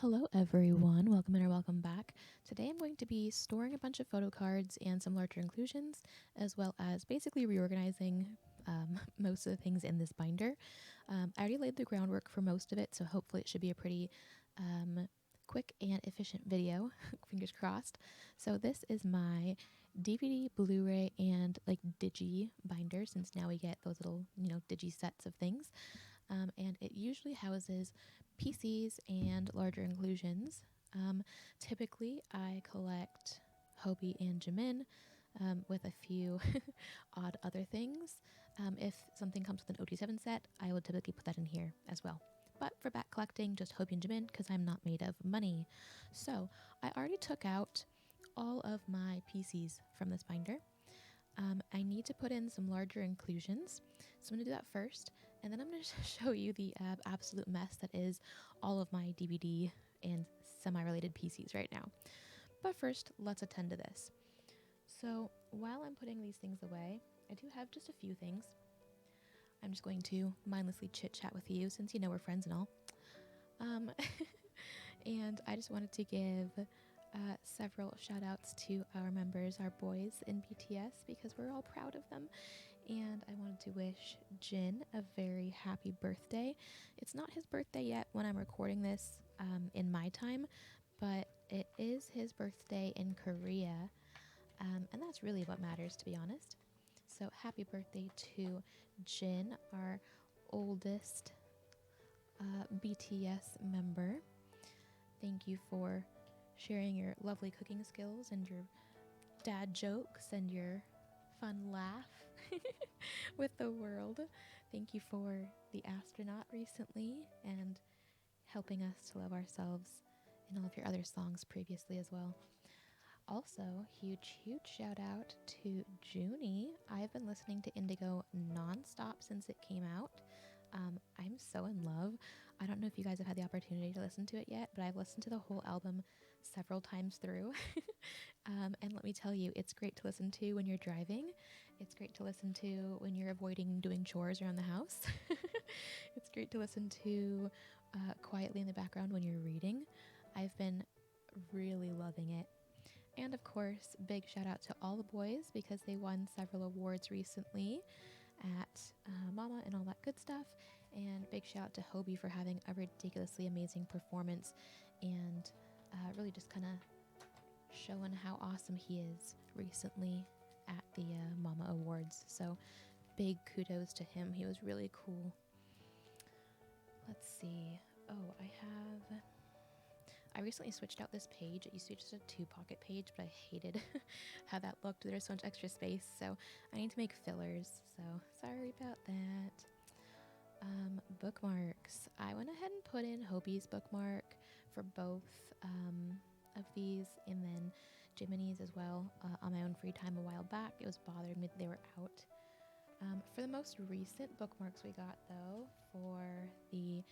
Hello everyone, welcome in or welcome back. Today I'm going to be storing a bunch of photo cards and some larger inclusions, as well as basically reorganizing most of the things in this binder. I already laid the groundwork for most of it, so hopefully it should be a pretty quick and efficient video, fingers crossed. So this is my DVD, Blu-ray, and like digi binder, since now we get those little, digi sets of things. And it usually houses PCs and larger inclusions. Typically, I collect Hobie and Jimin with a few odd other things. If something comes with an OT7 set, I will typically put that in here as well. But for back collecting, just Hobie and Jimin, because I'm not made of money. So I already took out all of my PCs from this binder. I need to put in some larger inclusions, so I'm going to do that first, and then I'm going to show you the absolute mess that is all of my DVD and semi-related PCs right now. But first, let's attend to this. So while I'm putting these things away, I do have just a few things. I'm just going to mindlessly chit-chat with you since we're friends and all. And I just wanted to give several shout outs to our members, our boys in BTS, because we're all proud of them. And I wanted to wish Jin a very happy birthday. It's not his birthday yet when I'm recording this in my time, but it is his birthday in Korea. And that's really what matters, to be honest. So happy birthday to Jin, our oldest BTS member. Thank you for sharing your lovely cooking skills and your dad jokes and your fun laugh with the world. Thank you for the astronaut recently and helping us to love ourselves in all of your other songs previously as well. Also, huge shout out to Junie. I've been listening to Indigo nonstop since it came out. I'm so in love. I don't know if you guys have had the opportunity to listen to it yet, but I've listened to the whole album several times through. And let me tell you, it's great to listen to when you're driving. It's great to listen to when you're avoiding doing chores around the house. It's great to listen to quietly in the background when you're reading. I've been really loving it. And of course, big shout out to all the boys because they won several awards recently at Mama and all that good stuff. And big shout out to Hobie for having a ridiculously amazing performance and really just kind of showing how awesome he is recently at the Mama Awards. So big kudos to him. He was really cool. Let's see. Oh, I recently switched out this page. It used to be just a 2-pocket page, but I hated how that looked. There's so much extra space, so I need to make fillers. So sorry about that. Bookmarks. I went ahead and put in Hobie's bookmark for both of these, and then Jiminy's as well on my own free time a while back. It was bothering me that they were out. For the most recent bookmarks we got, though, for the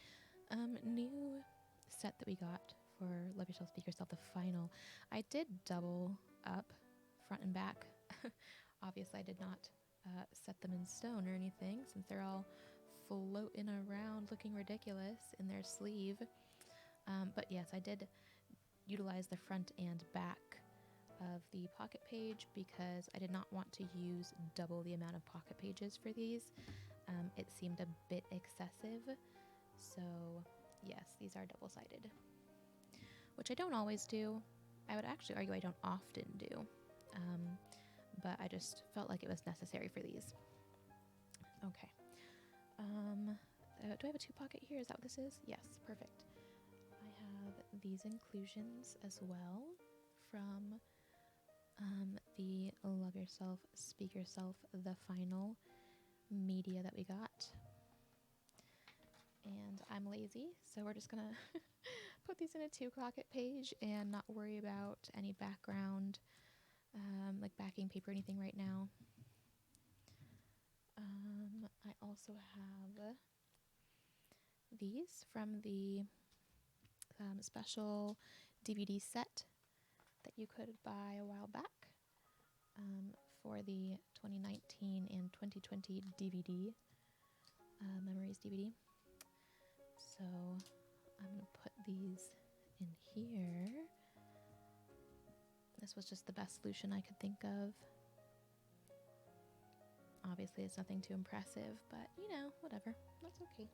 new set that we got for Love Yourself, Speak Yourself, the final, I did double up front and back. Obviously, I did not set them in stone or anything, since they're all floating around looking ridiculous in their sleeve. But yes, I did utilize the front and back of the pocket page because I did not want to use double the amount of pocket pages for these. It seemed a bit excessive. So yes, these are double-sided, which I don't always do. I would actually argue I don't often do, but I just felt like it was necessary for these. Okay. Do I have a 2-pocket here? Is that what this is? Yes, perfect. I have these inclusions as well from the Love Yourself, Speak Yourself, the final media that we got. And I'm lazy, so we're just gonna put these in a 2-pocket page and not worry about any background, like backing paper or anything right now. I also have these from the special DVD set that you could buy a while back for the 2019 and 2020 DVD, Memories DVD. So I'm going to put these in here. This was just the best solution I could think of. Obviously, it's nothing too impressive, but you know, whatever. That's okay.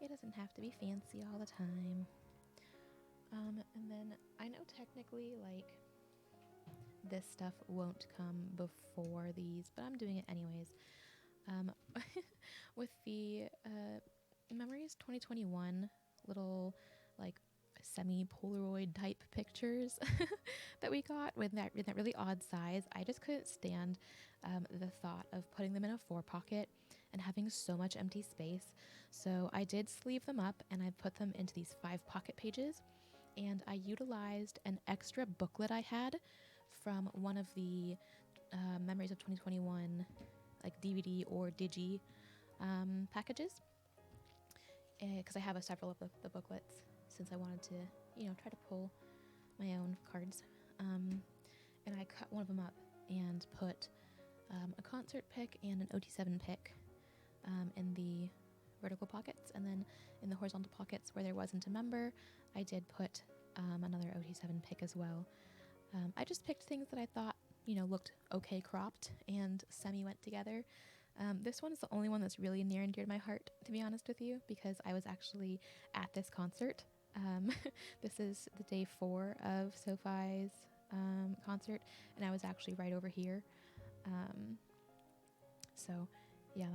It doesn't have to be fancy all the time. And then I know technically, like, this stuff won't come before these, but I'm doing it anyways. With the Memories 2021 little, like, semi-Polaroid type pictures that we got with that really odd size, I just couldn't stand the thought of putting them in a 4-pocket and having so much empty space. So I did sleeve them up and I put them into these 5-pocket pages, and I utilized an extra booklet I had from one of the Memories of 2021 like DVD or Digi packages, because I have several of the booklets, since I wanted to, you know, try to pull my own cards. And I cut one of them up and put a concert pick and an OT7 pick in the vertical pockets, and then in the horizontal pockets where there wasn't a member, I did put another OT7 pick as well. I just picked things that I thought, you know, looked okay cropped and semi went together. This one is the only one that's really near and dear to my heart, to be honest with you, because I was actually at this concert. This is the day 4 of SoFi's concert, and I was actually right over here. So yeah,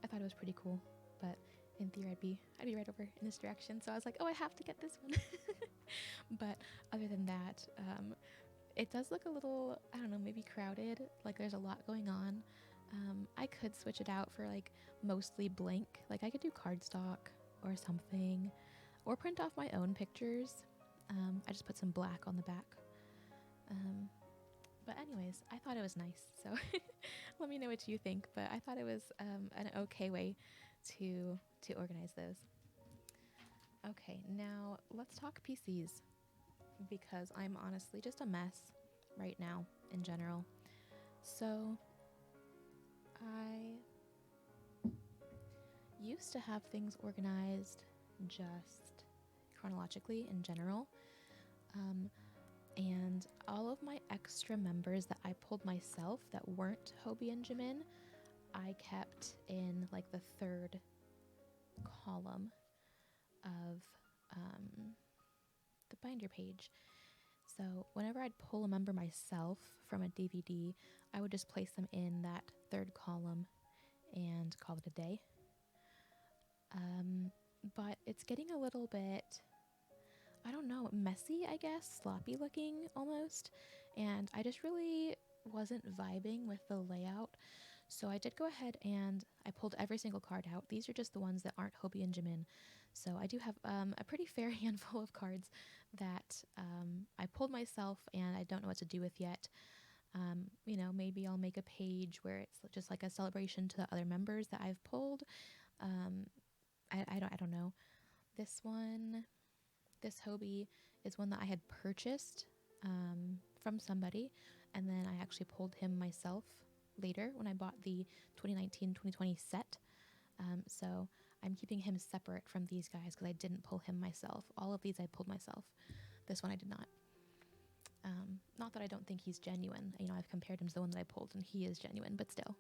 I thought it was pretty cool, but in theory I'd be right over in this direction. So I was like, oh, I have to get this one. But other than that, it does look a little, I don't know, maybe crowded. Like there's a lot going on. I could switch it out for like mostly blank. Like I could do cardstock or something, or print off my own pictures. I just put some black on the back. But anyways, I thought it was nice. So let me know what you think. But I thought it was an okay way to organize those. Okay, now let's talk PCs, because I'm honestly just a mess right now in general. So I used to have things organized just chronologically in general. And all of my extra members that I pulled myself that weren't Hobie and Jimin, I kept in like the 3rd column of the binder page. So whenever I'd pull a member myself from a DVD, I would just place them in that 3rd column and call it a day. But it's getting a little bit, I don't know, messy, I guess, sloppy looking almost, and I just really wasn't vibing with the layout. So I did go ahead and I pulled every single card out. These are just the ones that aren't Hobie and Jimin. So I do have a pretty fair handful of cards that I pulled myself and I don't know what to do with yet. You know, maybe I'll make a page where it's just like a celebration to the other members that I've pulled. I don't know. This Hobie is one that I had purchased from somebody, and then I actually pulled him myself later when I bought the 2019-2020 set. So I'm keeping him separate from these guys because I didn't pull him myself. All of these I pulled myself. This one I did not. Not that I don't think he's genuine. You know, I've compared him to the one that I pulled, and he is genuine, but still.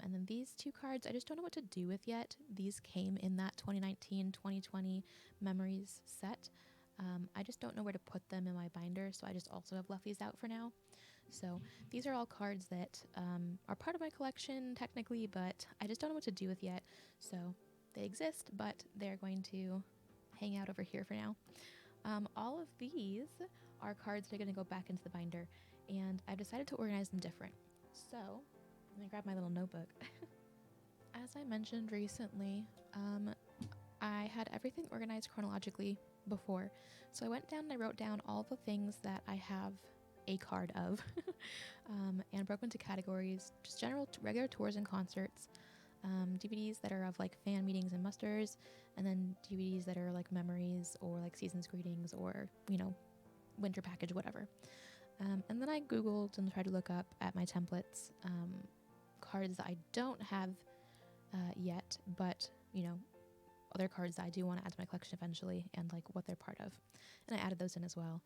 And then these 2 cards, I just don't know what to do with yet. These came in that 2019-2020 Memories set. I just don't know where to put them in my binder, so I just also have left these out for now. So these are all cards that are part of my collection technically, but I just don't know what to do with yet. So they exist, but they're going to hang out over here for now. All of these are cards that are going to go back into the binder, and I've decided to organize them different. So let me grab my little notebook. As I mentioned recently, I had everything organized chronologically before. So I went down and I wrote down all the things that I have a card of and broke into categories, just general regular tours and concerts, DVDs that are of like fan meetings and musters, and then DVDs that are like memories or like season's greetings or, you know, winter package, whatever. And then I Googled and tried to look up at my templates cards that I don't have yet, but, you know, other cards that I do want to add to my collection eventually and like what they're part of. And I added those in as well.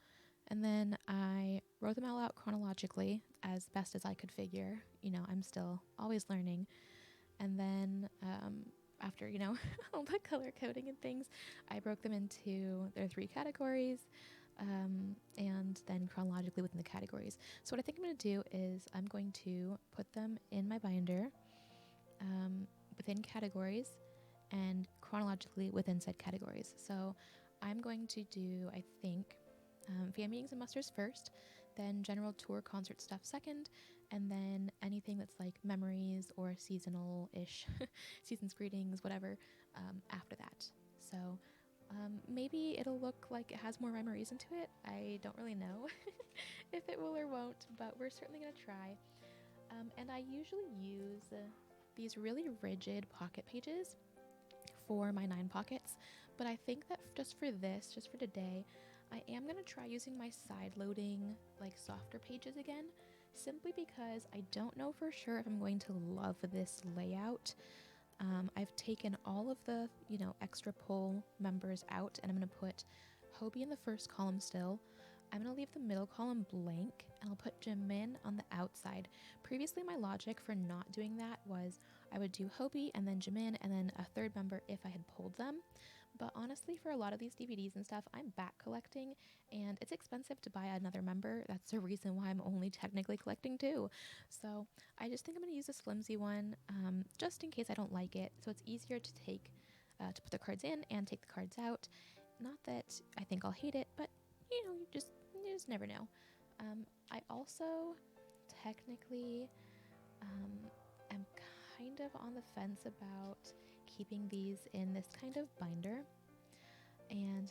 And then I wrote them all out chronologically as best as I could figure. You know, I'm still always learning. And then after, you know, all the color coding and things, I broke them into their 3 categories and then chronologically within the categories. So what I think I'm going to do is I'm going to put them in my binder within categories and chronologically within said categories. So I'm going to do, I think, fan meetings and musters first, then general tour concert stuff second, and then anything that's like memories or seasonal-ish, season's greetings, whatever, after that. So maybe it'll look like it has more rhyme or reason to it. I don't really know if it will or won't, but we're certainly going to try. And I usually use these really rigid pocket pages for my 9 pockets, but I think that just for this, just for today, I am going to try using my side loading like softer pages again, simply because I don't know for sure if I'm going to love this layout. I've taken all of the, you know, extra pull members out, and I'm going to put Hobie in the first column still. I'm going to leave the middle column blank, and I'll put Jimin on the outside. Previously, my logic for not doing that was I would do Hobie and then Jimin and then a third member if I had pulled them. But honestly, for a lot of these DVDs and stuff, I'm back collecting, and it's expensive to buy another member. That's the reason why I'm only technically collecting 2. So I just think I'm going to use this flimsy one, just in case I don't like it. So it's easier to take, to put the cards in and take the cards out. Not that I think I'll hate it, but you know, you just never know. I also technically am kind of on the fence about keeping these in this kind of binder, and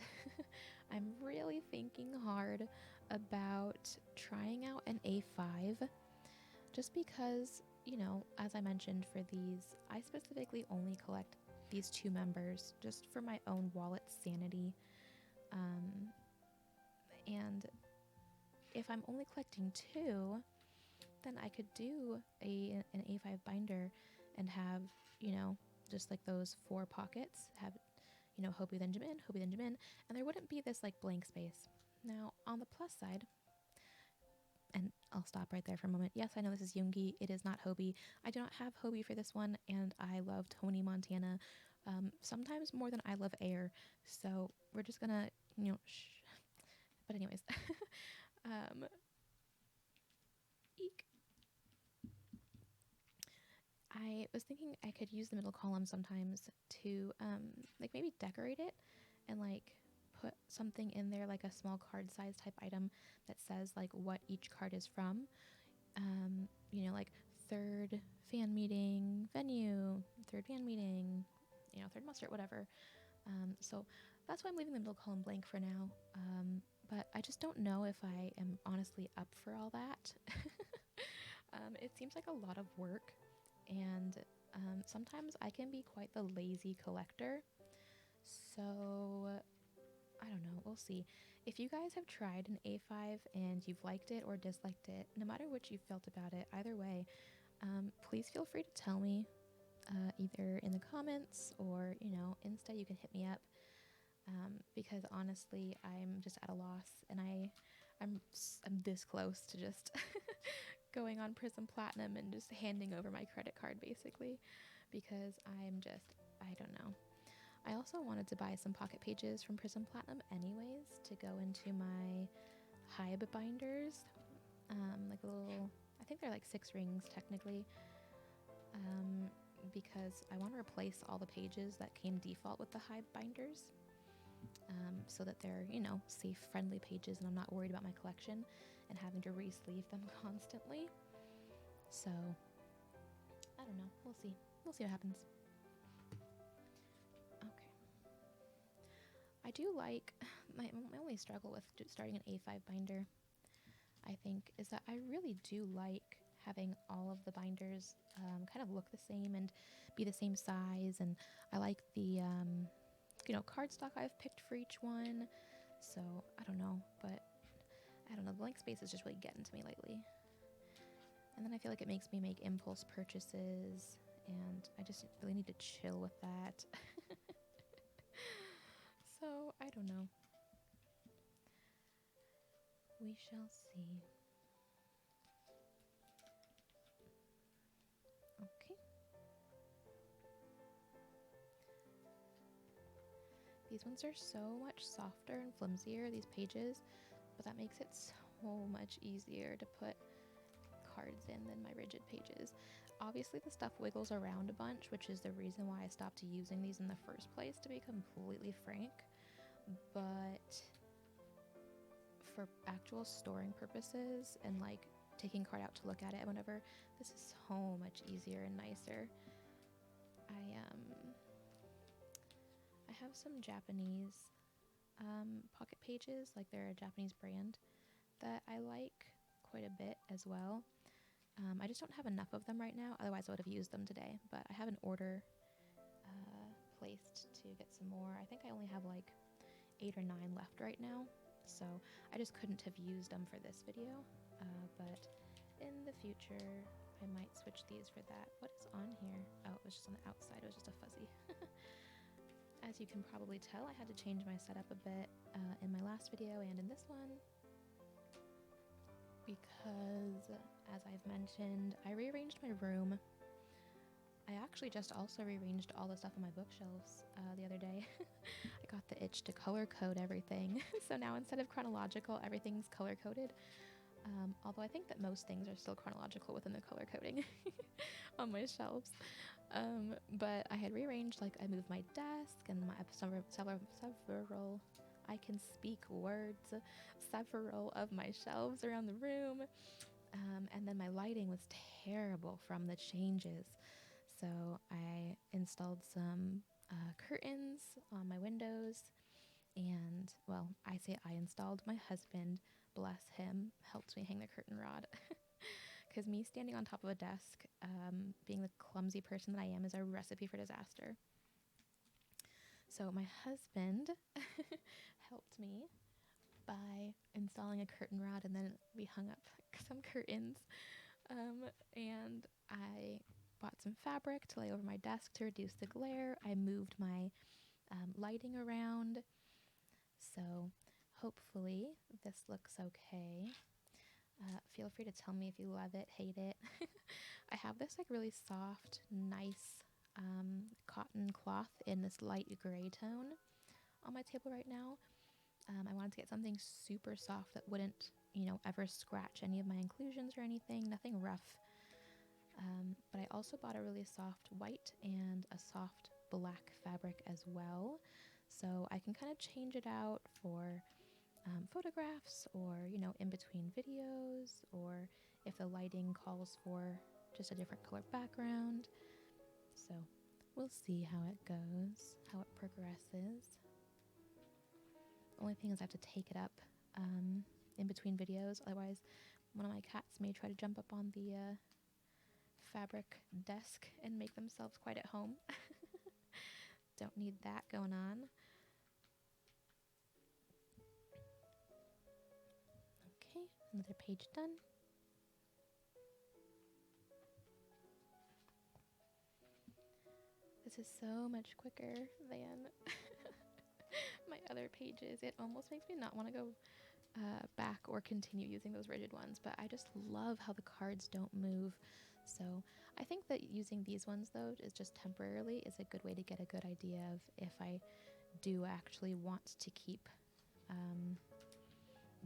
I'm really thinking hard about trying out an A5, just because, you know, as I mentioned, for these I specifically only collect these 2 members just for my own wallet sanity, and if I'm only collecting 2, then I could do an A5 binder and have, you know, just like those 4 pockets, have, you know, Hobie then Jimin, and there wouldn't be this like blank space. Now, on the plus side, and I'll stop right there for a moment. Yes, I know this is Yoongi. It is not Hobie. I do not have Hobie for this one, and I love Tony Montana, sometimes more than I love Air. So we're just gonna, you know, But anyways, eek. I was thinking I could use the middle column sometimes to like maybe decorate it and like put something in there, like a small card size type item that says like what each card is from. You know, like third fan meeting venue, third fan meeting, you know, third muster, whatever. So that's why I'm leaving the middle column blank for now. But I just don't know if I am honestly up for all that. It seems like a lot of work, and sometimes I can be quite the lazy collector. So I don't know, we'll see. If you guys have tried an A5 and you've liked it or disliked it, no matter what you felt about it, either way, please feel free to tell me, either in the comments or, you know, Insta, you can hit me up. Because honestly, I'm just at a loss, and I'm this close to just going on Prism Platinum and just handing over my credit card, basically, because I don't know. I also wanted to buy some pocket pages from Prism Platinum anyways to go into my Hybe binders, like a little, I think they're like 6 rings technically, because I want to replace all the pages that came default with the Hybe binders, so that they're, you know, safe, friendly pages, and I'm not worried about my collection and having to re-sleeve them constantly. So I don't know, we'll see what happens. Okay, I do like my only struggle with starting an A5 binder, I think, is that I really do like having all of the binders kind of look the same and be the same size, and I like the you know, cardstock I've picked for each one. So I don't know, but I don't know, the blank space is just really getting to me lately, and then I feel like it makes me make impulse purchases, and I just really need to chill with that. So, I don't know. We shall see. Okay. These ones are so much softer and flimsier, these pages, but that makes it so much easier to put cards in than my rigid pages. Obviously the stuff wiggles around a bunch, which is the reason why I stopped using these in the first place, to be completely frank. But for actual storing purposes and like taking card out to look at it and whatever, this is so much easier and nicer. I have some Japanese pocket pages, like they're a Japanese brand that I like quite a bit as well. I just don't have enough of them right now, otherwise I would have used them today, but I have an order placed to get some more. I think I only have like 8 or 9 left right now, so I just couldn't have used them for this video, but in the future I might switch these for that. What is on here? Oh, it was just on the outside, it was just a fuzzy. As you can probably tell, I had to change my setup a bit in my last video and in this one, because as I've mentioned, I rearranged my room. I actually just also rearranged all the stuff on my bookshelves the other day. I got the itch to color code everything. So now instead of chronological, everything's color coded. Although I think that most things are still chronological within the color coding on my shelves. But I had rearranged, like I moved my desk and my several, I can speak words, several of my shelves around the room. And then my lighting was terrible from the changes. So I installed some curtains on my windows, and well, I say I installed, my husband, bless him, helped me hang the curtain rod. Because me standing on top of a desk, being the clumsy person that I am, is a recipe for disaster. So my husband helped me by installing a curtain rod, and then we hung up some curtains. And I bought some fabric to lay over my desk to reduce the glare. I moved my lighting around. So hopefully this looks okay. Feel free to tell me if you love it, hate it. I have this like really soft, nice cotton cloth in this light gray tone on my table right now. I wanted to get something super soft that wouldn't, ever scratch any of my inclusions or anything, nothing rough. But I also bought a really soft white and a soft black fabric as well. So I can kind of change it out for photographs or, in between videos, or if the lighting calls for just a different color background. So we'll see how it goes, how it progresses. Only thing is I have to take it up in between videos, otherwise one of my cats may try to jump up on the fabric desk and make themselves quite at home. Don't need that going on. Okay, another page done. This is so much quicker than my other pages. It almost makes me not want to go back or continue using those rigid ones, but I just love how the cards don't move. So I think that using these ones though is just temporarily is a good way to get a good idea of if I do actually want to keep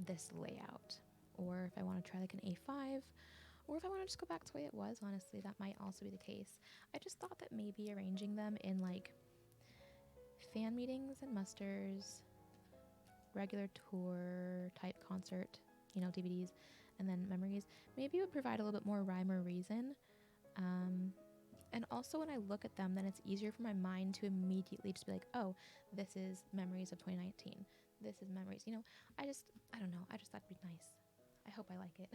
this layout, or if I want to try like an A5, or if I want to just go back to the way it was. Honestly, that might also be the case. I just thought that maybe arranging them in like fan meetings and musters, regular tour type concert, DVDs, and then memories, maybe it would provide a little bit more rhyme or reason. And also when I look at them, then it's easier for my mind to immediately just be like, oh, this is memories of 2019. This is memories. I don't know. I just thought it'd be nice. I hope I like it.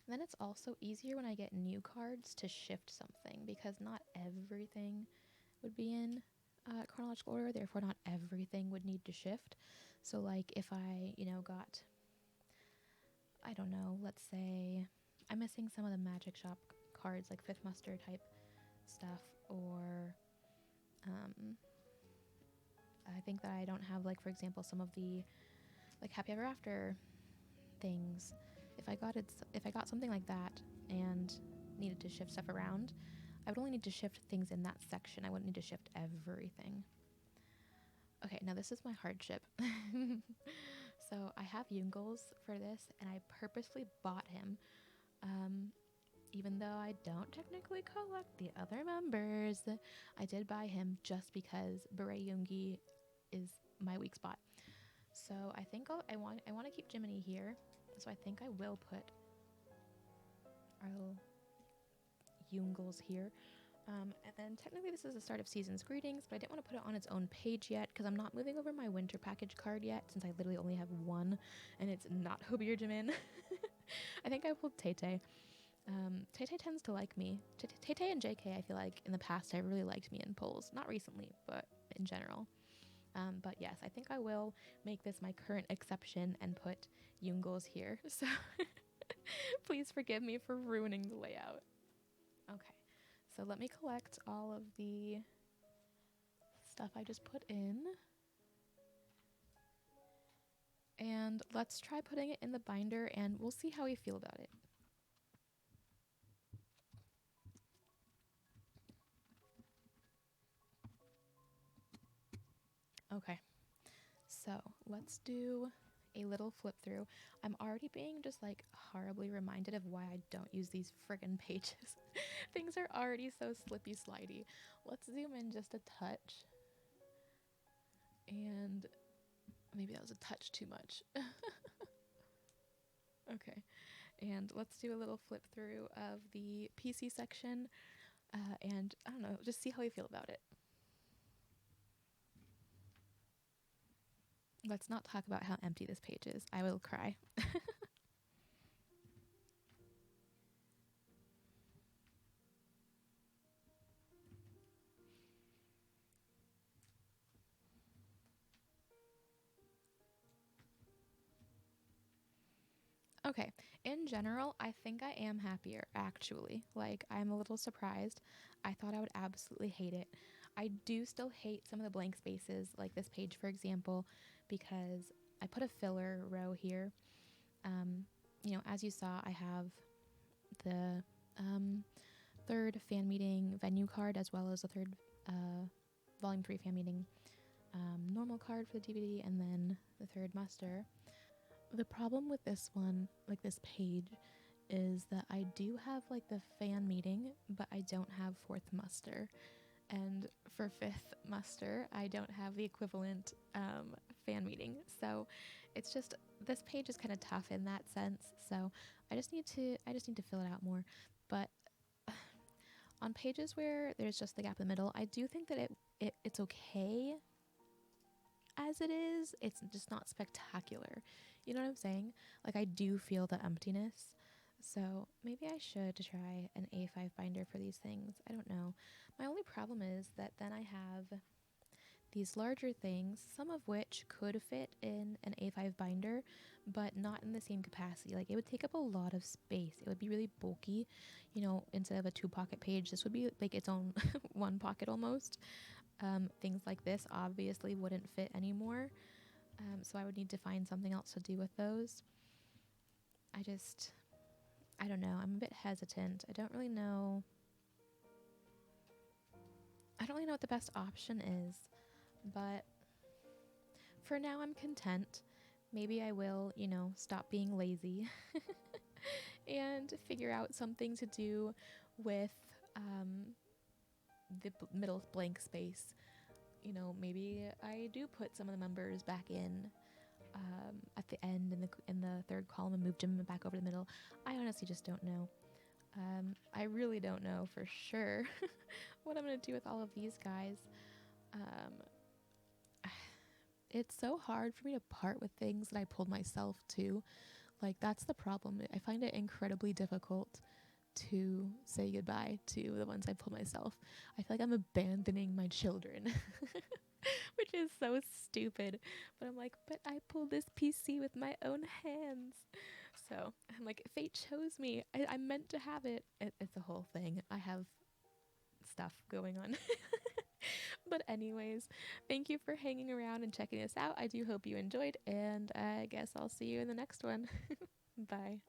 Then it's also easier when I get new cards to shift something, because not everything would be in chronological order, therefore not everything would need to shift. So like if I, got, I don't know, let's say I'm missing some of the Magic Shop cards, like Fifth Muster type stuff. or um, I think that I don't have, like, for example, some of the, like, happy ever after things. If I got something like that and needed to shift stuff around, I would only need to shift things in that section. I wouldn't need to shift everything. Okay, now this is my hardship. So I have Yungles for this, and I purposely bought him, even though I don't technically collect the other members. I did buy him just because Beret Yoongi is my weak spot. So I think I want to keep Jiminy here. So I think I will put our Yungles here. And then technically this is the start of season's greetings, but I didn't want to put it on its own page yet because I'm not moving over my winter package card yet, since I literally only have one, and it's not Hobi or Jimin. I think I pulled Tay Tay. Tay Tay tends to like me. Tay Tay and JK, I feel like in the past have really liked me in polls. Not recently, but in general. But yes, I think I will make this my current exception and put Yungles here. So please forgive me for ruining the layout. Okay, so let me collect all of the stuff I just put in. And let's try putting it in the binder, and we'll see how we feel about it. Okay, so let's do a little flip through. I'm already being just like horribly reminded of why I don't use these friggin' pages. Things are already so slippy slidey. Let's zoom in just a touch. And maybe that was a touch too much. Okay, and let's do a little flip through of the PC section, and I don't know, just see how we feel about it. Let's not talk about how empty this page is. I will cry. Okay, in general, I think I am happier, actually. Like, I'm a little surprised. I thought I would absolutely hate it. I do still hate some of the blank spaces, like this page, for example, because I put a filler row here. As you saw, I have the third fan meeting venue card, as well as the third volume 3 fan meeting normal card for the DVD, and then the third muster. The problem with this one, like this page, is that I do have like the fan meeting, but I don't have fourth muster. And for fifth muster, I don't have the equivalent fan meeting. So it's just, this page is kind of tough in that sense. So I just need to fill it out more. But on pages where there's just the gap in the middle, I do think that it's okay as it is. It's just not spectacular. You know what I'm saying? Like, I do feel the emptiness. So maybe I should try an A5 binder for these things. I don't know. My only problem is that then I have these larger things, some of which could fit in an A5 binder, but not in the same capacity. Like, it would take up a lot of space. It would be really bulky. Instead of a 2-pocket page, this would be like its own one pocket almost. Things like this obviously wouldn't fit anymore. So I would need to find something else to do with those. I don't know. I'm a bit hesitant. I don't really know what the best option is, but for now I'm content. Maybe I will, stop being lazy and figure out something to do with the middle blank space. Maybe I do put some of the members back in at the end in the third column and move Jim back over the middle. I honestly just don't know. I really don't know for sure what I'm going to do with all of these guys. It's so hard for me to part with things that I pulled myself too. Like, that's the problem. I find it incredibly difficult to say goodbye to the ones I pulled myself. I feel like I'm abandoning my children, which is so stupid. But I'm like, but I pulled this PC with my own hands. So I'm like, fate chose me. I meant to have it. It's a whole thing. I have stuff going on. But anyways, thank you for hanging around and checking this out. I do hope you enjoyed, and I guess I'll see you in the next one. Bye.